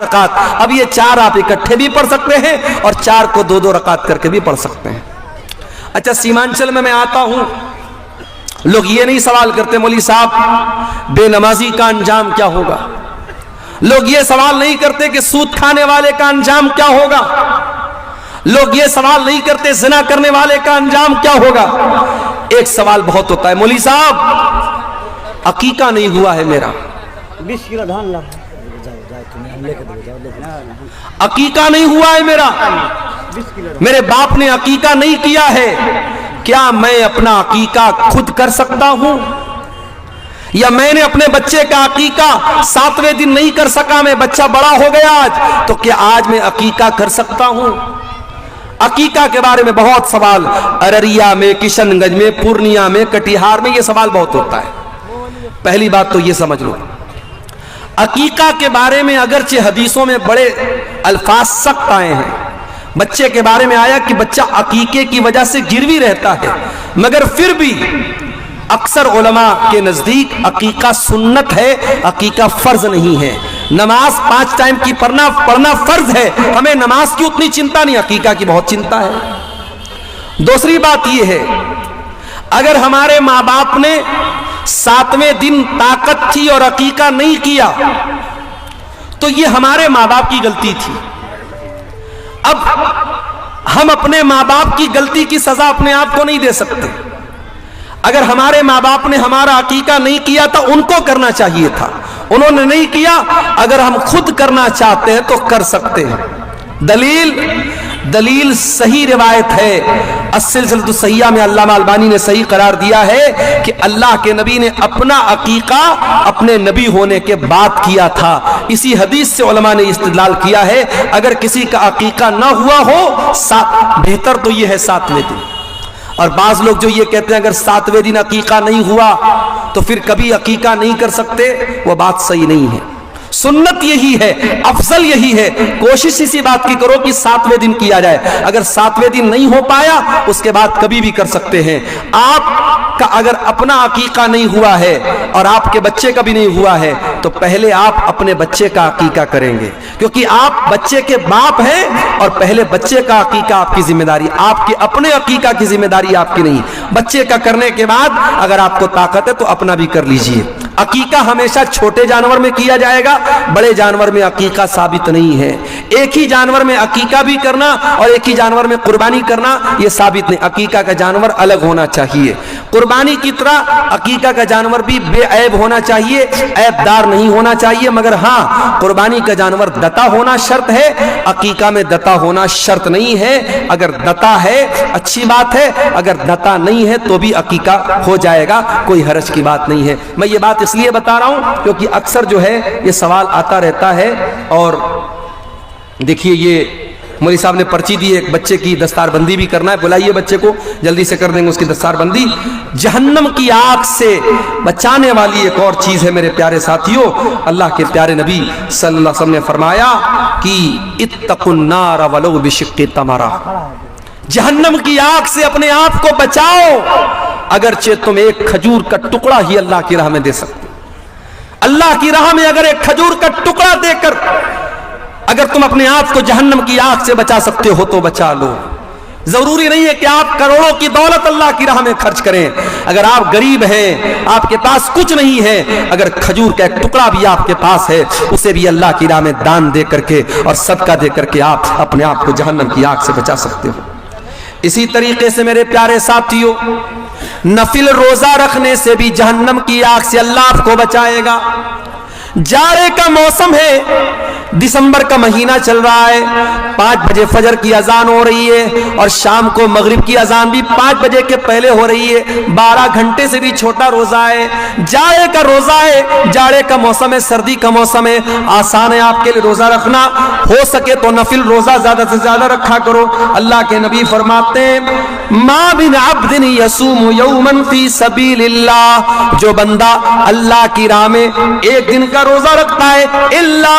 رکعت. اب یہ 4 آپ اکٹھے بھی پڑھ سکتے ہیں اور 4 کو 2 رکعت کر کے بھی پڑھ سکتے ہیں. اچھا سیمانچل میں آتا ہوں, لوگ یہ نہیں سوال کرتے مولوی صاحب بے نمازی کا انجام کیا ہوگا. لوگ یہ سوال نہیں کرتے کہ سود کھانے والے کا انجام کیا ہوگا. لوگ یہ سوال نہیں کرتے زنا کرنے والے کا انجام کیا ہوگا. ایک سوال بہت ہوتا ہے, مولوی صاحب عقیقہ نہیں ہوا ہے میرا, عقیقہ نہیں ہوا ہے میرا, میرے باپ نے عقیقہ نہیں کیا ہے, کیا میں اپنا عقیقہ خود کر سکتا ہوں؟ یا میں نے اپنے بچے کا عقیقہ 7ویں دن نہیں کر سکا, میں بچہ بڑا ہو گیا آج, تو کیا آج میں عقیقہ کر سکتا ہوں؟ عقیقہ کے بارے میں بہت سوال ارریہ میں, کشن گنج میں, پورنیہ میں, کٹیہار میں یہ سوال بہت ہوتا ہے. پہلی بات تو یہ سمجھ لو, عقیقہ کے بارے میں اگرچہ حدیثوں میں بڑے الفاظ سخت آئے ہیں, بچے کے بارے میں آیا کہ بچہ عقیقے کی وجہ سے گروی رہتا ہے, مگر پھر بھی اکثر علماء کے نزدیک عقیقہ سنت ہے, عقیقہ فرض نہیں ہے. نماز 5 ٹائم کی پڑھنا فرض ہے, ہمیں نماز کی اتنی چنتا نہیں, عقیقہ کی بہت چنتا ہے. دوسری بات یہ ہے, اگر ہمارے ماں باپ نے 7ویں دن طاقت تھی اور عقیقہ نہیں کیا تو یہ ہمارے ماں باپ کی غلطی تھی. اب ہم اپنے ماں باپ کی غلطی کی سزا اپنے آپ کو نہیں دے سکتے. اگر ہمارے ماں باپ نے ہمارا عقیقہ نہیں کیا تو ان کو کرنا چاہیے تھا, انہوں نے نہیں کیا. اگر ہم خود کرنا چاہتے ہیں تو کر سکتے ہیں. دلیل صحیح روایت ہے, السلسلۃ الصحیحہ میں علامہ البانی نے صحیح قرار دیا ہے کہ اللہ کے نبی نے اپنا عقیقہ اپنے نبی ہونے کے بعد کیا تھا. اسی حدیث سے علماء نے استدلال کیا ہے, اگر کسی کا عقیقہ نہ ہوا ہو بہتر تو یہ ہے 7ویں دن. اور بعض لوگ جو یہ کہتے ہیں اگر 7ویں دن عقیقہ نہیں ہوا تو پھر کبھی عقیقہ نہیں کر سکتے, وہ بات صحیح نہیں ہے. سنت یہی ہے, افضل یہی ہے, کوشش اسی بات کی کرو کہ 7ویں دن کیا جائے. اگر 7ویں دن نہیں ہو پایا اس کے بعد کبھی بھی کر سکتے ہیں. آپ کا اگر اپنا عقیقہ نہیں ہوا ہے اور آپ کے بچے کا بھی نہیں ہوا ہے تو پہلے آپ اپنے بچے کا عقیقہ کریں گے, کیونکہ آپ بچے کے باپ ہیں اور پہلے بچے کا عقیقہ آپ کی ذمہ داری, آپ کے اپنے عقیقہ کی ذمہ داری آپ کی نہیں. بچے کا کرنے کے بعد اگر آپ کو طاقت ہے تو اپنا بھی کر لیجئے. عقیقہ ہمیشہ چھوٹے جانور میں کیا جائے گا, بڑے جانور میں عقیقہ ثابت نہیں ہے. ایک ہی جانور میں عقیقہ بھی کرنا اور ایک ہی جانور میں قربانی کرنا یہ ثابت نہیں. عقیقہ کا جانور الگ ہونا چاہیے. قربانی کی طرح عقیقہ کا جانور بھی بے عیب ہونا چاہیے, عیب دار نہیں ہونا چاہیے. مگر ہاں قربانی کا جانور دتا ہونا شرط ہے, عقیقہ میں دتا ہونا شرط نہیں ہے. اگر دتا ہے اچھی بات ہے, اگر دتا نہیں ہے تو بھی عقیقہ ہو جائے گا, کوئی حرج کی بات نہیں ہے. میں یہ بات اس لیے بتا رہا ہوں کیونکہ اکثر جو ہے یہ سوال آتا رہتا ہے. اور دیکھیے یہ مولوی صاحب نے پرچی دی, ایک بچے کی دستار بندی بھی کرنا ہے, بلائیے بچے کو, جلدی سے کر دیں گے اس کی دستار بندی. جہنم کی آگ سے بچانے والی ایک اور چیز ہے میرے پیارے ساتھیوں. اللہ کے پیارے نبی صلی اللہ علیہ وسلم نے فرمایا کہ اتقوا النار ولو بشق تمرہ, جہنم کی آگ سے اپنے آپ کو بچاؤ اگرچہ تم ایک کھجور کا ٹکڑا ہی اللہ کی راہ میں دے سکتے. اللہ کی راہ میں اگر ایک کھجور کا ٹکڑا دے کر اگر تم اپنے آپ کو جہنم کی آگ سے بچا سکتے ہو تو بچا لو. ضروری نہیں ہے کہ آپ کروڑوں کی دولت اللہ کی راہ میں خرچ کریں. اگر آپ غریب ہیں, آپ کے پاس کچھ نہیں ہے, اگر کھجور کا ایک ٹکڑا بھی آپ کے پاس ہے اسے بھی اللہ کی راہ میں دان دے کر کے اور صدقہ دے کر کے آپ اپنے آپ کو جہنم کی آگ سے بچا سکتے ہو. اسی طریقے سے میرے پیارے ساتھیوں, نفل روزہ رکھنے سے بھی جہنم کی آگ سے اللہ آپ کو بچائے گا. جاڑے کا موسم ہے, دسمبر کا مہینہ چل رہا ہے, 5 بجے فجر کی اذان ہو رہی ہے اور شام کو مغرب کی اذان بھی 5 بجے کے پہلے ہو رہی ہے. 12 گھنٹے سے بھی چھوٹا روزہ ہے, جاڑے کا روزہ ہے, جاڑے کا موسم ہے, سردی کا موسم ہے. آسان ہے آپ کے لیے روزہ رکھنا, ہو سکے تو نفل روزہ زیادہ سے زیادہ رکھا کرو. اللہ کے نبی فرماتے ہیں ما من عبد یصوم یوما فی سبیل اللہ, جو بندہ اللہ کی راہ میں ایک دن کا روزہ رکھتا ہے, الا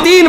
3